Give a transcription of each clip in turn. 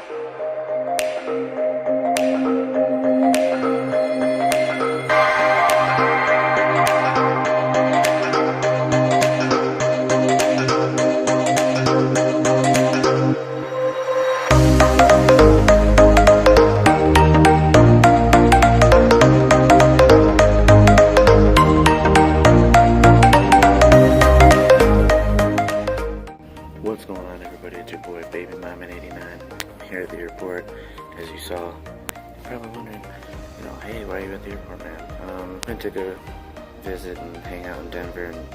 What's going on, everybody? It's your boy Baby Mom 89 here at the airport. As you saw, you're probably wondering, hey, why are you at the airport, man? Went to go visit and hang out in Denver and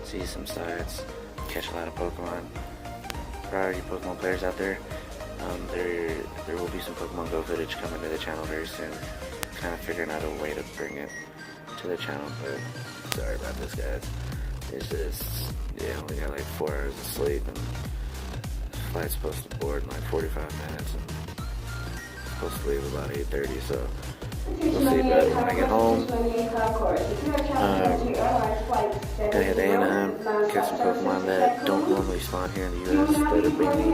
see some sights, catch a lot of Pokemon. Priority Pokemon players out there, there will be some Pokemon Go footage coming to the channel very soon. Kind of figuring out a way to bring it to the channel, but sorry about this, guys. It's just, we got like 4 hours of sleep, and the flight's supposed to board in like 45 minutes, and supposed to leave about 8:30, so we'll see. But when I get home, gonna head to Anaheim, catch some Pokemon that don't normally spawn here in the US, that are mainly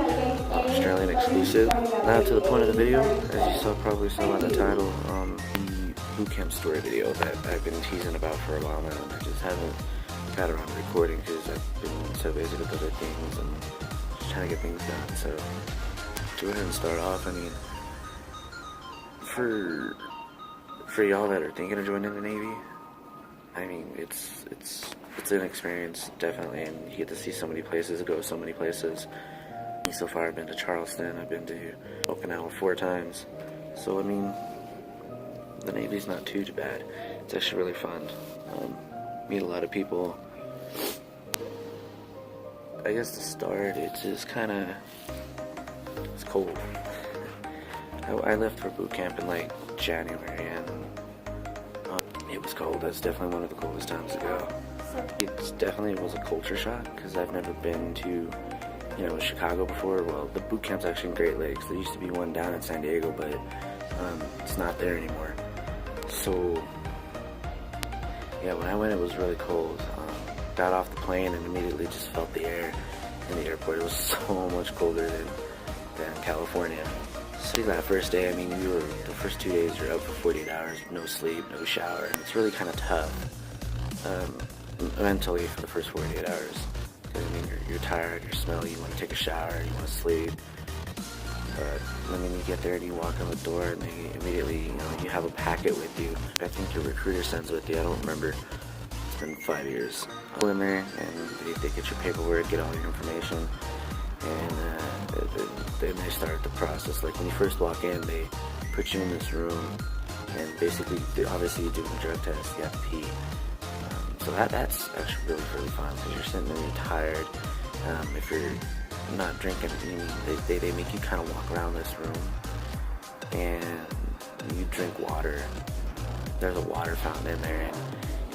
Australian exclusive. Now to the point of the video, as you probably saw by the title, the BootCamp story video that I've been teasing about for a while now, and I just haven't got around to recording because I've been so busy with other things and just trying to get things done. So to go ahead and start off, I mean, for y'all that are thinking of joining the Navy, I mean, it's an experience, definitely, and you get to see so many places, go so many places. So far I've been to Charleston, I've been to Okinawa 4 times, so I mean, the Navy's not too bad. It's actually really fun. Meet a lot of people. I guess to start, it's just it's cold. I left for boot camp in like January, and it was cold. That's definitely one of the coldest times to go. It definitely was a culture shock because I've never been to, Chicago before. Well, the boot camp's actually in Great Lakes. There used to be one down in San Diego, but it's not there anymore. So yeah, when I went, it was really cold. Got off the plane and immediately just felt the air in the airport. It was so much colder than California. So that first day, I mean, the first 2 days you're up for 48 hours, no sleep, no shower, and it's really kind of tough mentally for the first 48 hours. Because I mean, you're tired, you're smelly, you want to take a shower, you want to sleep. But then you get there and you walk in the door, and they immediately, you have a packet with you. I think your recruiter sends with you. I don't remember. It's been 5 years. Go in there and they get your paperwork, get all your information, and then they start the process. Like when you first walk in, they put you in this room, and basically, obviously, you do a drug test. You have to pee. So that's actually really fun because you're sitting there, you're tired. If you're not drinking, they make you kind of walk around this room, and you drink water. There's a water fountain in there, and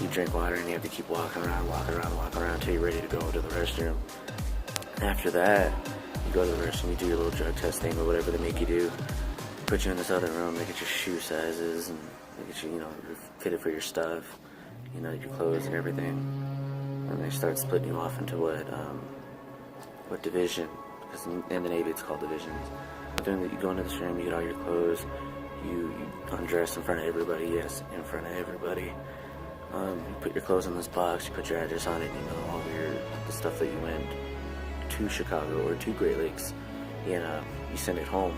you drink water, and you have to keep walking around until you're ready to go to the restroom. After that, you go to the restroom, you do your little drug test thing or whatever they make you do. Put you in this other room, they get your shoe sizes, and they get you, fitted for your stuff, your clothes and everything. And they start splitting you off into what division, because in the Navy it's called divisions. Then you go into this room, you get all your clothes, you undress in front of everybody, yes, in front of everybody. You put your clothes in this box, you put your address on it, all the stuff that you went to Chicago or to Great Lakes, you send it home.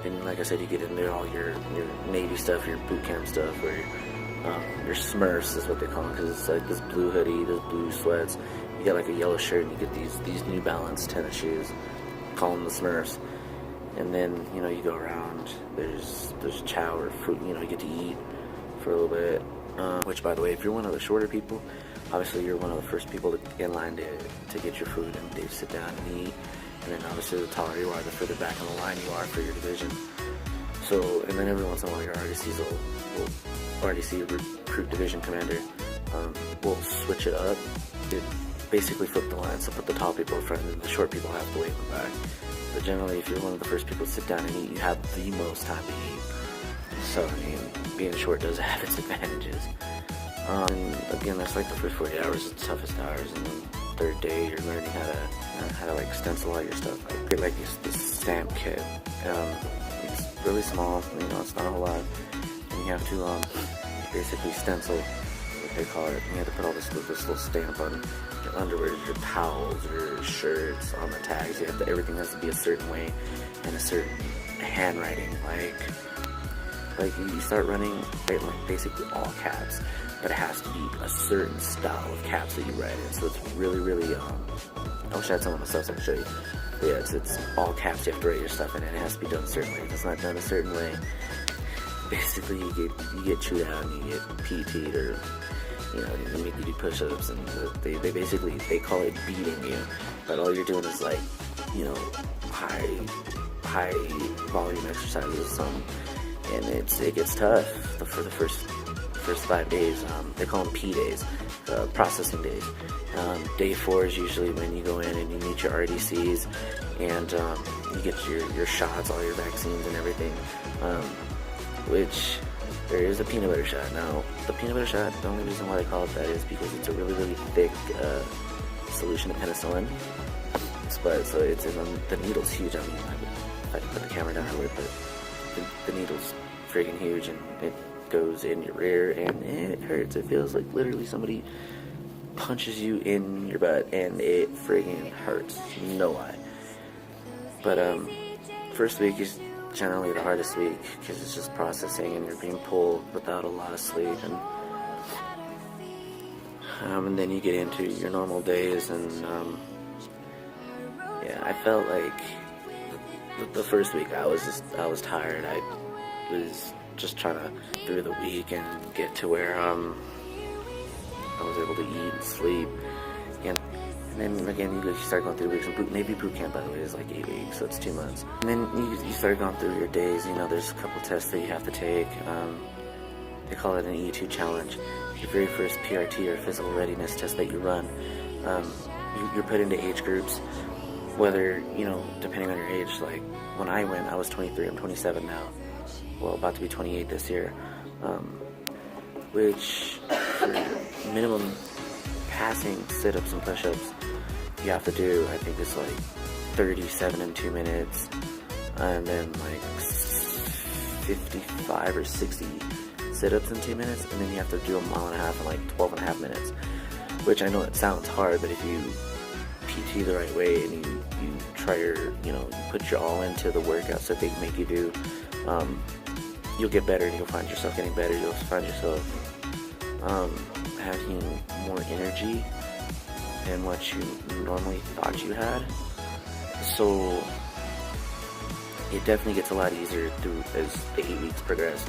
And like I said, you get in there all your Navy stuff, your boot camp stuff, or your Smurfs is what they call them, because it's like this blue hoodie, those blue sweats. You get like a yellow shirt, and you get these New Balance tennis shoes, call them the Smurfs. And then you go around. There's chow or fruit. You get to eat for a little bit. Which, by the way, if you're one of the shorter people, obviously you're one of the first people to get in line to get your food, and they sit down and eat. And then obviously the taller you are, the further back in the line you are for your division. So, and then every once in a while your RDC recruit division commander will switch it up. It basically flip the line, so put the tall people in front and the short people have to wait in the back. But generally, if you're one of the first people to sit down and eat, you have the most time to eat. So, I mean, being short does have its advantages. Again, that's like the first 40 hours, it's the toughest hours, and then third day you're learning how to like stencil all your stuff. Like get like this stamp kit. It's really small, you know, it's not a whole lot, and you have to basically stencil, what they call it. You have to put all this little stamp on your underwear, your towels, your shirts, on the tags. Everything has to be a certain way and a certain handwriting. Like you start running like basically all caps, but it has to be a certain style of caps that you write in. So it's really, really. I wish I had some of my stuff so I could show you. But yeah, it's all caps. You have to write your stuff in, and it has to be done a certain way. If it's not done a certain way, basically you get chewed out and you get PT'd, or you know, they make you do push-ups, and they basically call it beating you, but all you're doing is like, you know, high volume exercises or something. And it gets tough for the first 5 days. They call them P days, processing days. Day 4 is usually when you go in and you meet your RDCs, and you get your shots, all your vaccines and everything. Which there is a peanut butter shot. Now, the peanut butter shot, the only reason why they call it that is because it's a really, really thick solution of penicillin. So it's the needle's huge. I mean, if I could put the camera down, I would, but the needle's friggin' huge, and it goes in your rear, and it hurts. It feels like literally somebody punches you in your butt, and it friggin' hurts. No lie. But first week is generally the hardest week because it's just processing, and you're being pulled without a lot of sleep, and then you get into your normal days, and yeah, I felt like the first week I was tired. I was just trying to through the week and get to where I was able to eat and sleep, and then again you start going through weeks. And Navy boot camp, by the way, is like 8 weeks, so it's 2 months. And then you start going through your days. You know, there's a couple tests that you have to take. They call it an E2 challenge. Your very first PRT, or physical readiness test that you run. You're put into age groups, whether, you know, depending on your age. Like when I went, I was 23. I'm 27 now. Well, about to be 28 this year. Which for minimum passing sit-ups and push-ups you have to do, I think it's like 37 in 2 minutes, and then like 55 or 60 sit-ups in 2 minutes, and then you have to do a mile and a half in like 12 and a half minutes, which I know it sounds hard, but if you PT the right way and you try you put your all into the workouts that they make you do, you'll get better, and you'll find yourself getting better. You'll find yourself having more energy than what you normally thought you had. So it definitely gets a lot easier through as the 8 weeks progress.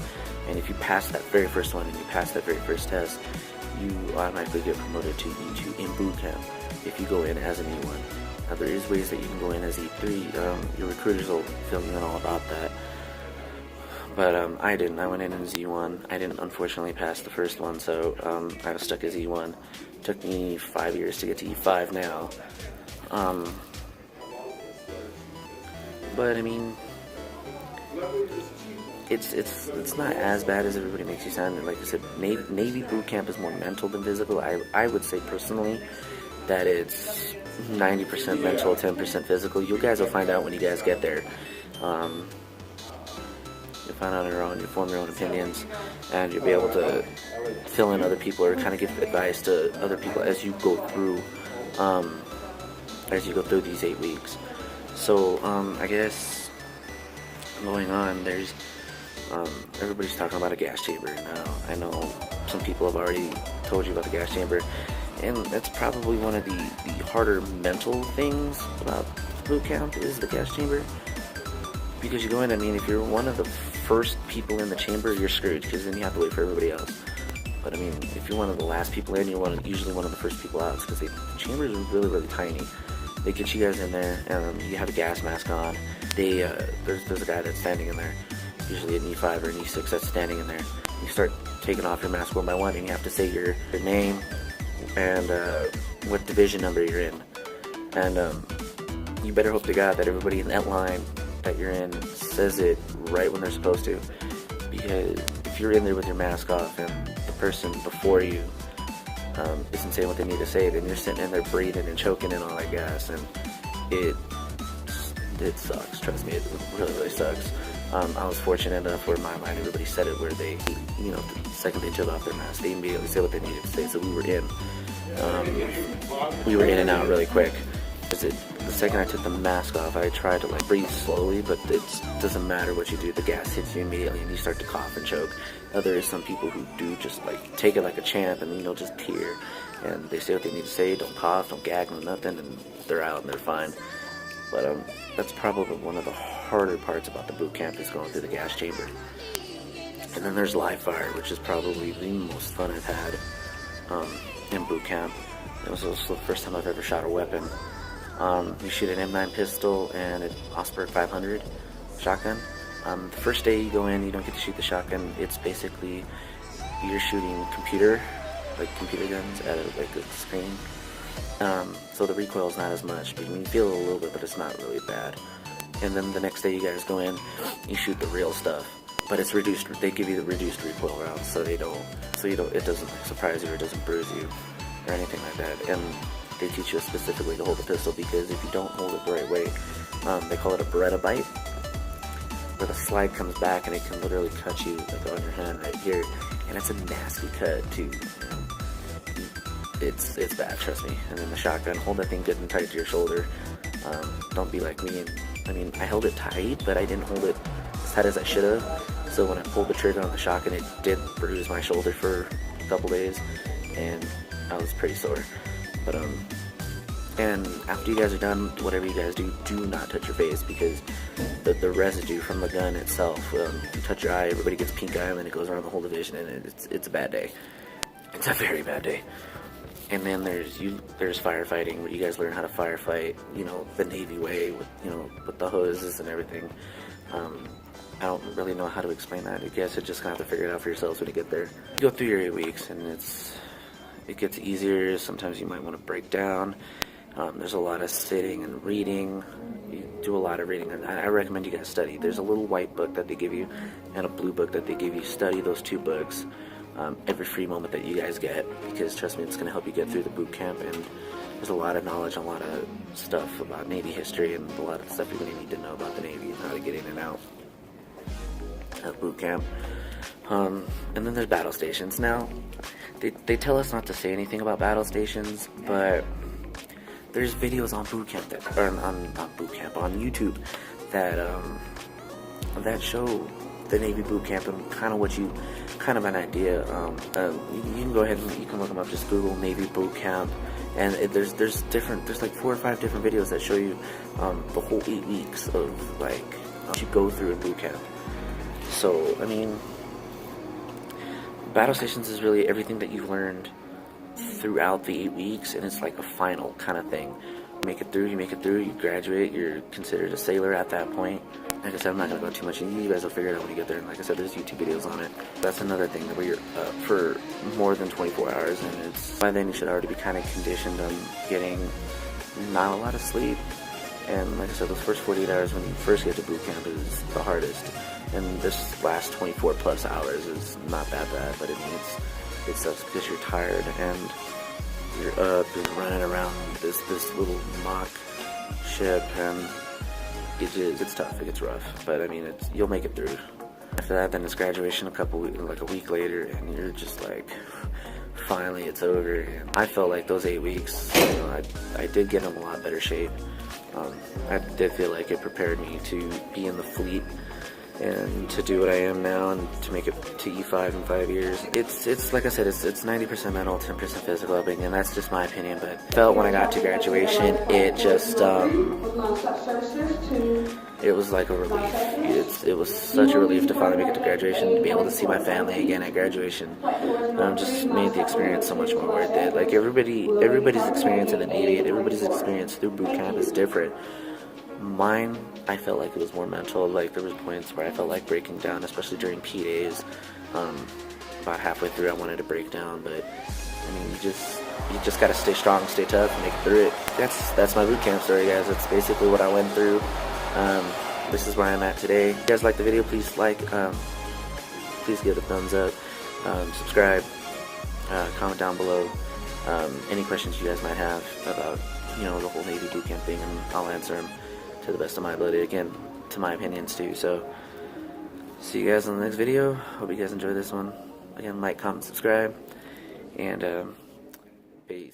And if you pass that very first one and you pass that very first test, you automatically get promoted to E2 in BootCamp if you go in as an E1. Now there is ways that you can go in as E3. Your recruiters will fill you in all about that. But I didn't. I went in as E1. I didn't, unfortunately, pass the first one, so I was stuck as E1. It took me 5 years to get to E5 now. But I mean, it's not as bad as everybody makes you sound. Like I said, Navy boot camp is more mental than physical. I would say personally that it's 90% mental, 10% physical. You guys will find out when you guys get there. You'll find out on your own. You form your own opinions, and you'll be able to fill in other people, or kind of give advice to other people as you go through these 8 weeks. So I guess going on, there's everybody's talking about a gas chamber now. I know some people have already told you about the gas chamber, and that's probably one of the harder mental things about boot camp is the gas chamber. Because you go in, I mean, if you're one of the first people in the chamber, you're screwed, because then you have to wait for everybody else. But I mean, if you're one of the last people in, you're usually one of the first people out, because the chambers are really, really tiny. They get you guys in there, and you have a gas mask on. There's a guy that's standing in there, usually an E5 or an E6 that's standing in there. You start taking off your mask one by one, and you have to say your name and what division number you're in. And you better hope to God that everybody in that line that you're in says it right when they're supposed to, because if you're in there with your mask off and the person before you isn't saying what they need to say, then you're sitting in there breathing and choking in all that gas, and it it sucks. Trust me, it really, really sucks. I was fortunate enough where my line, everybody said it, where they, you know, the second they took off their mask, they immediately said what they needed to say, so we were in. We were in and out really quick. The second I took the mask off, I tried to like breathe slowly, but it doesn't matter what you do, the gas hits you immediately and you start to cough and choke. Now, there is some people who do just like take it like a champ and, you know, just tear, and they say what they need to say, don't cough, don't gag, no nothing, and they're out and they're fine. But that's probably one of the harder parts about the boot camp, is going through the gas chamber. And then there's live fire, which is probably the most fun I've had in boot camp. It was also the first time I've ever shot a weapon. You shoot an M9 pistol and an Osberg 500 shotgun. The first day you go in, you don't get to shoot the shotgun. It's basically, you're shooting computer guns at a screen. So the recoil is not as much. I mean, you feel it a little bit, but it's not really bad. And then the next day you guys go in, you shoot the real stuff, but it's reduced. They give you the reduced recoil rounds, so it doesn't surprise you or it doesn't bruise you or anything like that. And they teach you specifically to hold the pistol, because if you don't hold it the right way, they call it a Beretta bite, where the slide comes back and it can literally cut you like on your hand right here, and it's a nasty cut too. It's bad, trust me. And then the shotgun, hold that thing good and tight to your shoulder. Don't be like me. I mean, I held it tight, but I didn't hold it as tight as I should have. So when I pulled the trigger on the shotgun, it did bruise my shoulder for a couple days, and I was pretty sore. But and after you guys are done, whatever you guys do not touch your face, because the residue from the gun itself, if you touch your eye, everybody gets pink eye, and then it goes around the whole division, and it's a bad day. It's a very bad day. And then there's firefighting, where you guys learn how to firefight, you know, the Navy way, with the hoses and everything. I don't really know how to explain that. You guys are just gonna have to figure it out for yourselves when you get there. You go through your 8 weeks, and it gets easier. Sometimes you might want to break down. There's a lot of sitting and reading. You do a lot of reading, and I recommend you guys study. There's a little white book that they give you and a blue book that they give you. Study those two books every free moment that you guys get, because trust me, it's going to help you get through the boot camp. And there's a lot of knowledge, a lot of stuff about Navy history, and a lot of stuff you're going to need to know about the Navy and how to get in and out of boot camp. And then there's battle stations. Now, they tell us not to say anything about battle stations, but there's videos on BootCamp on YouTube that show the Navy boot camp and kind of an idea. You can go ahead and you can look them up. Just Google Navy boot camp, and there's like 4 or 5 different videos that show you the whole 8 weeks of like what you go through in boot camp. So I mean, battle stations is really everything that you've learned throughout the 8 weeks, and it's like a final kind of thing. You make it through, you graduate, you're considered a sailor at that point. Like I said, I'm not going to go too much into it. You guys will figure it out when you get there. And like I said, there's YouTube videos on it. That's another thing, that where you're up for more than 24 hours, and by then you should already be kind of conditioned on getting not a lot of sleep. And like I said, those first 48 hours when you first get to boot camp is the hardest. And this last 24 plus hours is not that bad, but it sucks because you're tired and you're up and running around this little mock ship, and it's tough. It gets rough, but I mean, you'll make it through. After that, then it's graduation a week later, and you're just like, finally it's over. And I felt like those 8 weeks, I did get in a lot better shape. I did feel like it prepared me to be in the fleet and to do what I am now, and to make it to E5 in 5 years. It's like I said, it's 90% mental, 10% physical upbringing, and that's just my opinion. But I felt when I got to graduation, it just it was like a relief. It was such a relief to finally make it to graduation, to be able to see my family again at graduation. Just made the experience so much more worth it. Like everybody's experience in the Navy and everybody's experience through boot camp is different. Mine, I felt like it was more mental. Like there was points where I felt like breaking down, especially during P days. About halfway through, I wanted to break down, but I mean, you just gotta stay strong, stay tough, and make it through it. That's my boot camp story, guys. That's basically what I went through. This is where I'm at today. If you guys like the video, please please give it a thumbs up, subscribe, comment down below any questions you guys might have about the whole Navy boot camp thing, and I'll answer them to the best of my ability. Again, to my opinions too. So, see you guys in the next video. Hope you guys enjoy this one. Again, like, comment, subscribe, and peace.